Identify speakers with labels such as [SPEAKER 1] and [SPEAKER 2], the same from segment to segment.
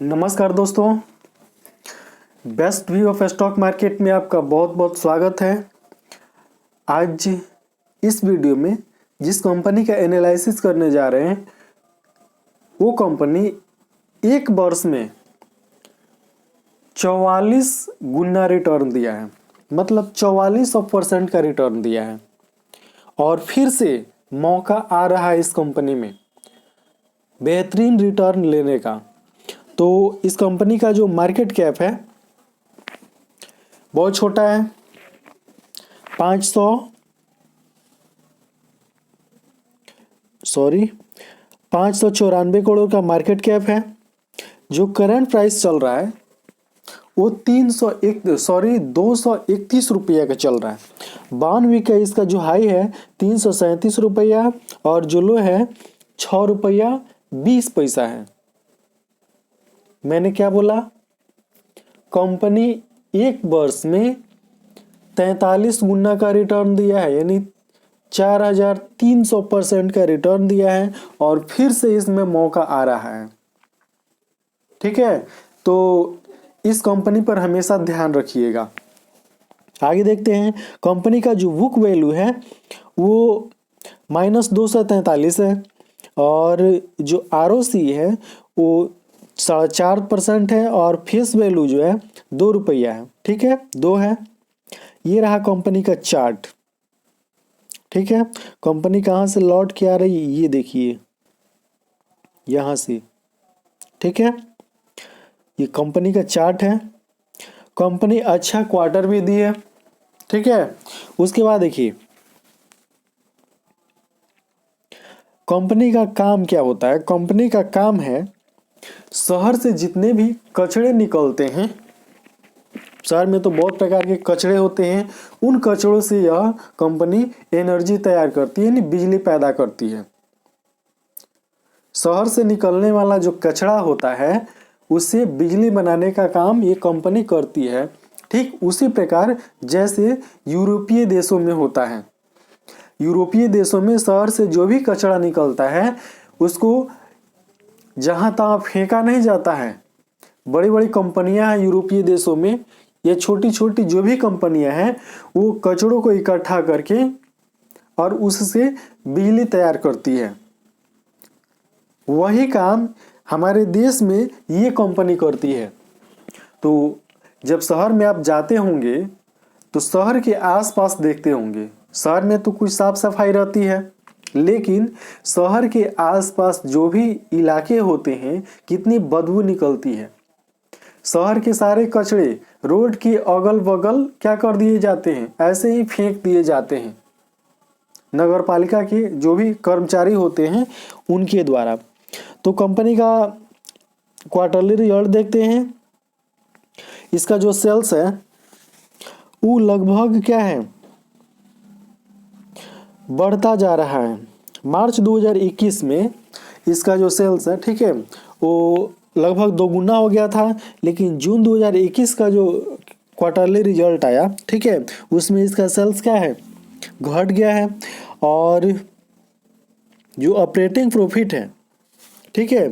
[SPEAKER 1] नमस्कार दोस्तों, best view of stock market में आपका बहुत बहुत स्वागत है। आज इस वीडियो में जिस कंपनी का एनालिसिस करने जा रहे हैं वो कंपनी एक वर्ष में 44 गुना रिटर्न दिया है, मतलब 44% का रिटर्न दिया है और फिर से मौका आ रहा है इस कंपनी में बेहतरीन रिटर्न लेने का। तो इस कंपनी का जो मार्केट कैप है बहुत छोटा है, 594 करोड़ का मार्केट कैप है। जो करंट प्राइस चल रहा है वो 231 रुपया का चल रहा है। 92 का इसका जो हाई है 337 रुपया और जो लो है 6 रुपया 20 पैसा है। मैंने क्या बोला? कंपनी एक वर्ष में 43 गुना का रिटर्न दिया है, यानी 4300% का रिटर्न दिया है और फिर से इसमें मौका आ रहा है। ठीक है, तो इस कंपनी पर हमेशा ध्यान रखिएगा। आगे देखते हैं। कंपनी का जो बुक वैल्यू है वो -243 है और जो ROC है वो 4.5% है और फेस वैल्यू जो है 2 रुपया है। ठीक है, 2 है। ये रहा कंपनी का चार्ट। ठीक है, कंपनी कहाँ से लौट के आ रही है ये देखिए, यहाँ से। ठीक है, ये कंपनी का चार्ट है। कंपनी अच्छा क्वार्टर भी दी है। ठीक है, उसके बाद देखिए कंपनी का काम क्या होता है। कंपनी का काम है शहर से जितने भी कचरे निकलते हैं, शहर में तो बहुत प्रकार के कचरे होते हैं, उन कचरों से यह कंपनी एनर्जी तैयार करती है, यानी बिजली पैदा करती है। शहर से निकलने वाला जो कचरा होता है उससे बिजली बनाने का काम ये कंपनी करती है। ठीक उसी प्रकार जैसे यूरोपीय देशों में होता है। यूरोपीय देशों में शहर से जो भी कचरा निकलता है उसको जहां तहां फेंका नहीं जाता है। बड़ी बड़ी कंपनियां हैं यूरोपीय देशों में, ये छोटी छोटी जो भी कंपनियां हैं वो कचड़ों को इकट्ठा करके और उससे बिजली तैयार करती है। वही काम हमारे देश में ये कंपनी करती है। तो जब शहर में आप जाते होंगे तो शहर के आसपास देखते होंगे, शहर में तो कुछ साफ सफाई रहती है, लेकिन शहर के आसपास जो भी इलाके होते हैं कितनी बदबू निकलती है। शहर के सारे कचरे रोड के अगल बगल क्या कर दिए जाते हैं, ऐसे ही फेंक दिए जाते हैं नगर पालिका के जो भी कर्मचारी होते हैं उनके द्वारा। तो कंपनी का क्वार्टरली रिजल्ट देखते हैं। इसका जो सेल्स है वो लगभग क्या है, बढ़ता जा रहा है। मार्च 2021 में इसका जो सेल्स है, ठीक है, वो लगभग 2 गुना हो गया था, लेकिन जून 2021 का जो क्वार्टरली रिजल्ट आया, ठीक है, उसमें इसका सेल्स क्या है, घट गया है। और जो ऑपरेटिंग प्रॉफिट है, ठीक है,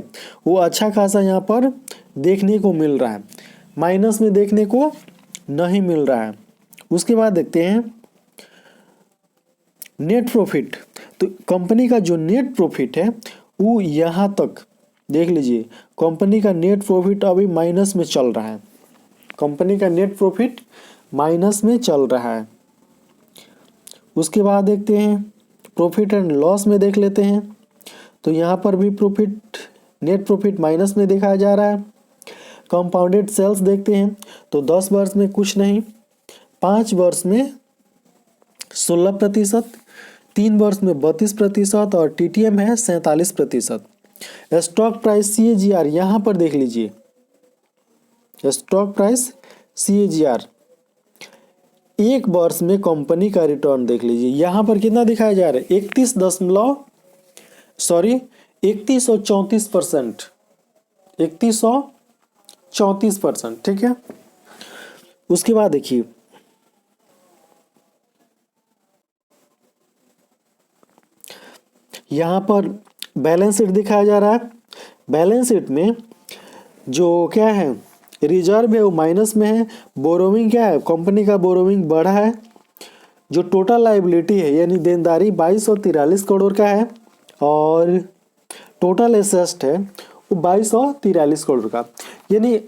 [SPEAKER 1] वो अच्छा खासा यहाँ पर देखने को मिल रहा है, माइनस में देखने को नहीं मिल रहा है। उसके बाद देखते हैं नेट प्रॉफिट। तो कंपनी का जो नेट प्रॉफिट है वो यहाँ तक देख लीजिए, कंपनी का नेट प्रॉफिट अभी माइनस में चल रहा है। कंपनी का नेट प्रॉफिट माइनस में चल रहा है। उसके बाद देखते हैं प्रॉफिट एंड लॉस में देख लेते हैं। तो यहाँ पर भी नेट प्रॉफिट माइनस में दिखाया जा रहा है। कंपाउंडेड सेल्स देखते हैं तो 10 वर्ष में कुछ नहीं, 5 वर्ष में 16%, 3 वर्ष में 32% और TTM है 47%। स्टॉक प्राइस CAGR यहाँ पर देख लीजिए, स्टॉक प्राइस CAGR एक वर्ष में कंपनी का रिटर्न देख लीजिए, यहाँ पर कितना दिखाया जा रहा है, 3134%, 3134%। ठीक है, उसके बाद देखिए यहाँ पर बैलेंस शीट दिखाया जा रहा है। बैलेंस शीट में जो क्या है रिजर्व है वो माइनस में है, बोरोविंग क्या है कंपनी का बोरोविंग बढ़ा है, जो टोटल लाइबिलिटी है यानी देनदारी 2243 करोड़ का है, और टोटल एसेट है वो 2243 करोड़ का। यानी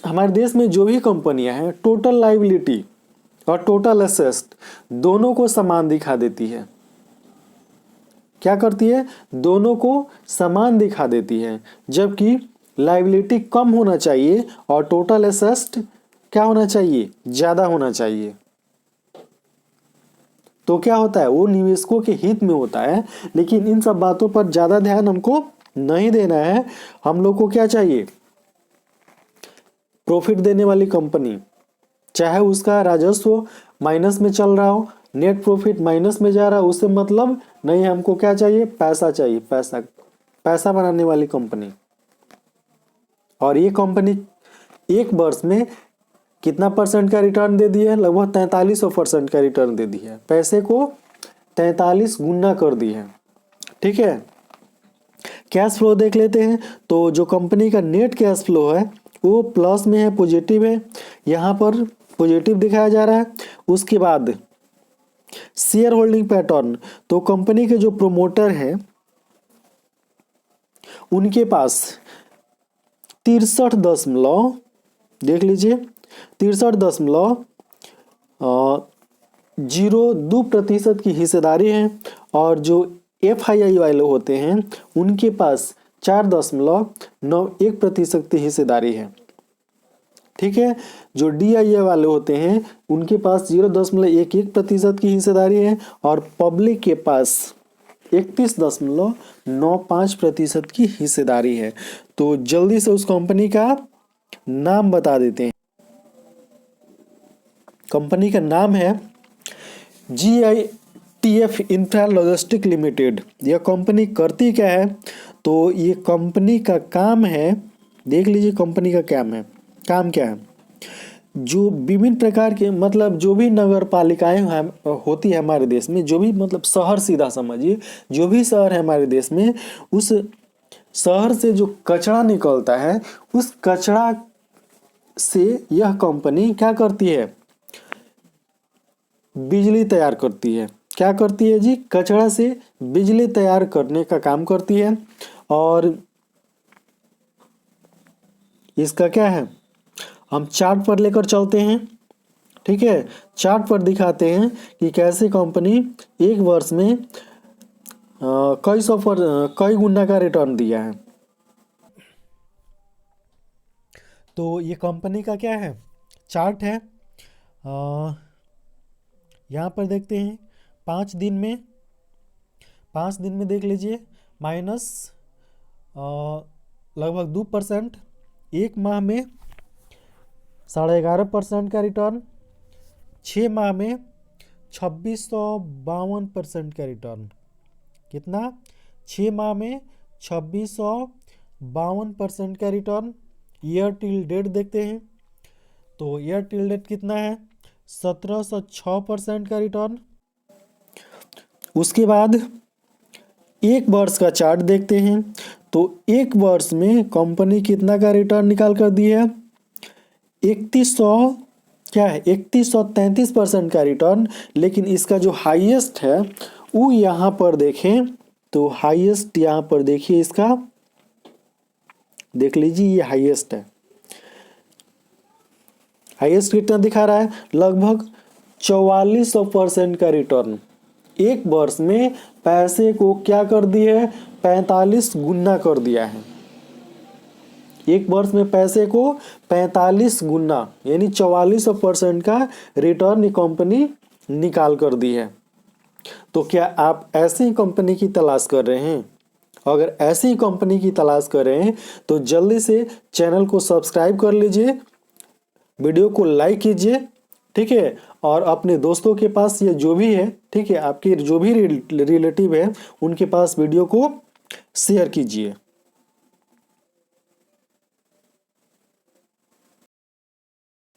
[SPEAKER 1] हमारे देश में जो भी कंपनियां हैं टोटल लाइबिलिटी और टोटल एसेट दोनों को समान दिखा देती है। क्या करती है, दोनों को समान दिखा देती है, जबकि लाइबिलिटी कम होना चाहिए और टोटल एसेट क्या होना चाहिए, ज्यादा होना चाहिए। तो क्या होता है, वो निवेशकों के हित में होता है। लेकिन इन सब बातों पर ज्यादा ध्यान हमको नहीं देना है। हम लोग को क्या चाहिए, प्रॉफिट देने वाली कंपनी, चाहे उसका राजस्व माइनस में चल रहा हो, नेट प्रॉफिट माइनस में जा रहा है, उससे मतलब नहीं। हमको क्या चाहिए, पैसा चाहिए, पैसा, पैसा बनाने वाली कंपनी। और ये कंपनी एक वर्ष में कितना परसेंट का रिटर्न दे दिया है, लगभग 4300% का रिटर्न दे दिया है, पैसे को 43 गुना कर दी है। ठीक है, कैश फ्लो देख लेते हैं। तो जो कंपनी का नेट कैश फ्लो है वो प्लस में है, पॉजिटिव है, यहाँ पर पॉजिटिव दिखाया जा रहा है। उसके बाद शेयर होल्डिंग पैटर्न, तो कंपनी के जो प्रोमोटर हैं उनके पास 63 देख लीजिए 63.02% की हिस्सेदारी है, और जो FII वाले होते हैं उनके पास 4.91% की हिस्सेदारी है। ठीक है, जो DIA वाले होते हैं उनके पास 0.11% की हिस्सेदारी है, और पब्लिक के पास 31.95% की हिस्सेदारी है। तो जल्दी से उस कंपनी का नाम बता देते हैं। कंपनी का नाम है GITF इंफ्रा लॉजिस्टिक लिमिटेड। यह कंपनी करती क्या है, तो ये कंपनी का काम है, देख लीजिए कंपनी का काम क्या है। जो विभिन्न प्रकार के मतलब जो भी नगर पालिकाएं होती है हमारे देश में, जो भी मतलब शहर, सीधा समझिए जो भी शहर है हमारे देश में, उस शहर से जो कचरा निकलता है उस कचरा से यह कंपनी क्या करती है, बिजली तैयार करती है। क्या करती है जी, कचरा से बिजली तैयार करने का काम करती है। और इसका क्या है, हम चार्ट पर लेकर चलते हैं। ठीक है, चार्ट पर दिखाते हैं कि कैसे कंपनी एक वर्ष में कई गुना का रिटर्न दिया है। तो ये कंपनी का क्या है, चार्ट है। यहाँ पर देखते हैं 5 दिन में देख लीजिए माइनस लगभग 2%, एक माह में 11.5% का रिटर्न, 6 माह में 2652% का रिटर्न। कितना, 6 माह में 2652% का रिटर्न। ईयर टिल डेट देखते हैं, तो ईयर टिल डेट कितना है, 1706% का रिटर्न। उसके बाद एक वर्ष का चार्ट देखते हैं, तो एक वर्ष में कंपनी कितना का रिटर्न निकाल कर दी है, 3133% का रिटर्न। लेकिन इसका जो हाईएस्ट है वो यहाँ पर देखें, तो हाईएस्ट यहाँ पर देखिए, इसका देख लीजिए, ये हाईएस्ट है। हाईएस्ट कितना दिखा रहा है, लगभग 4400% का रिटर्न। एक वर्ष में पैसे को क्या कर दिया है, 45 गुना कर दिया है। एक वर्ष में पैसे को 45 गुना यानी 4400% का रिटर्न कंपनी निकाल कर दी है। तो क्या आप ऐसी कंपनी की तलाश कर रहे हैं? अगर ऐसी कंपनी की तलाश कर रहे हैं तो जल्दी से चैनल को सब्सक्राइब कर लीजिए, वीडियो को लाइक कीजिए। ठीक है, और अपने दोस्तों के पास ये जो भी है, ठीक है, आपके जो भी रिलेटिव है उनके पास वीडियो को शेयर कीजिए।